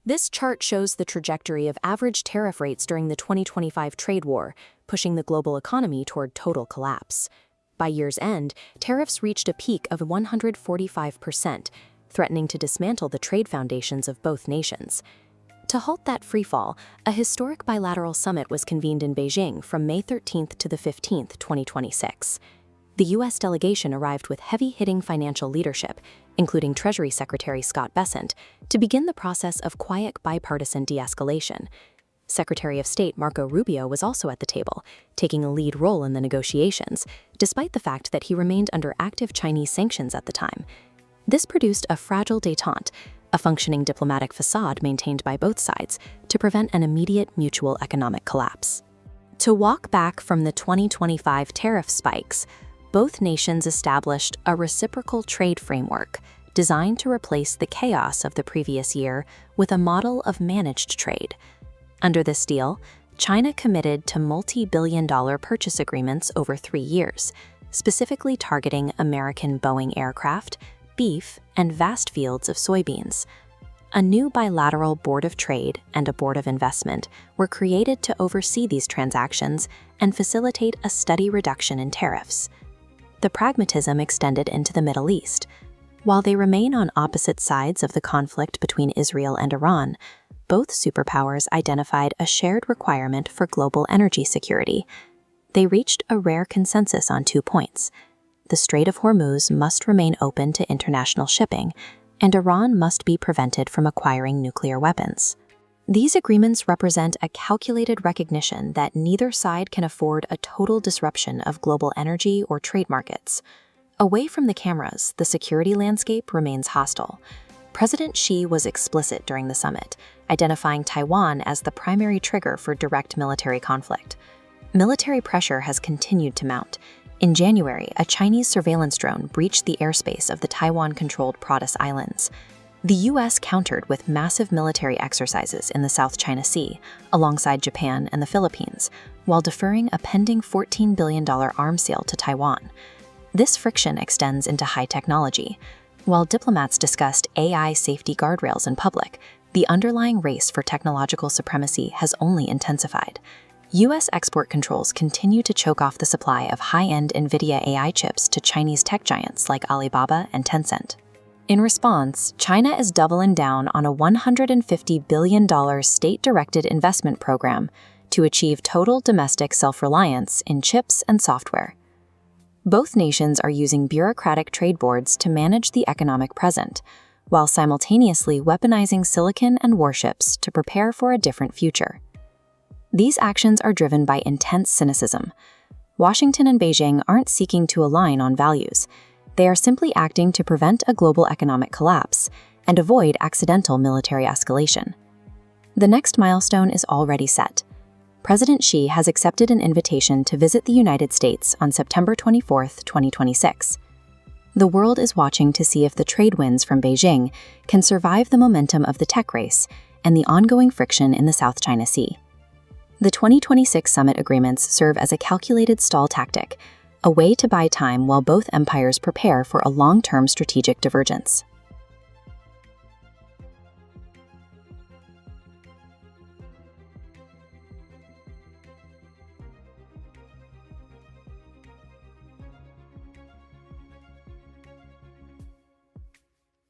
This chart shows the trajectory of average tariff rates during the 2025 trade war, pushing the global economy toward total collapse. By year's end, tariffs reached a peak of 145%, threatening to dismantle the trade foundations of both nations. To halt that freefall, a historic bilateral summit was convened in Beijing from May 13th to the 15th, 2026. The U.S. delegation arrived with heavy-hitting financial leadership, including Treasury Secretary Scott Bessent, to begin the process of quiet bipartisan de-escalation. Secretary of State Marco Rubio was also at the table, taking a lead role in the negotiations, despite the fact that he remained under active Chinese sanctions at the time. This produced a fragile détente, a functioning diplomatic facade maintained by both sides to prevent an immediate mutual economic collapse. To walk back from the 2025 tariff spikes, both nations established a reciprocal trade framework designed to replace the chaos of the previous year with a model of managed trade. Under this deal, China committed to multi-billion-dollar purchase agreements over 3 years, specifically targeting American Boeing aircraft, beef, and vast fields of soybeans. A new bilateral Board of Trade and a Board of Investment were created to oversee these transactions and facilitate a steady reduction in tariffs. The pragmatism extended into the Middle East. While they remain on opposite sides of the conflict between Israel and Iran, both superpowers identified a shared requirement for global energy security. They reached a rare consensus on 2 points. The Strait of Hormuz must remain open to international shipping, and Iran must be prevented from acquiring nuclear weapons. These agreements represent a calculated recognition that neither side can afford a total disruption of global energy or trade markets. Away from the cameras, the security landscape remains hostile. President Xi was explicit during the summit, identifying Taiwan as the primary trigger for direct military conflict. Military pressure has continued to mount. In January, a Chinese surveillance drone breached the airspace of the Taiwan-controlled Protus Islands. The U.S. countered with massive military exercises in the South China Sea, alongside Japan and the Philippines, while deferring a pending $14 billion arms sale to Taiwan. This friction extends into high technology. While diplomats discussed AI safety guardrails in public, the underlying race for technological supremacy has only intensified. U.S. export controls continue to choke off the supply of high-end NVIDIA AI chips to Chinese tech giants like Alibaba and Tencent. In response, China is doubling down on a $150 billion state-directed investment program to achieve total domestic self-reliance in chips and software. Both nations are using bureaucratic trade boards to manage the economic present, while simultaneously weaponizing silicon and warships to prepare for a different future. These actions are driven by intense cynicism. Washington and Beijing aren't seeking to align on values. They are simply acting to prevent a global economic collapse and avoid accidental military escalation. The next milestone is already set. President Xi has accepted an invitation to visit the United States on September 24, 2026. The world is watching to see if the trade winds from Beijing can survive the momentum of the tech race and the ongoing friction in the South China Sea. The 2026 summit agreements serve as a calculated stall tactic, a way to buy time while both empires prepare for a long-term strategic divergence.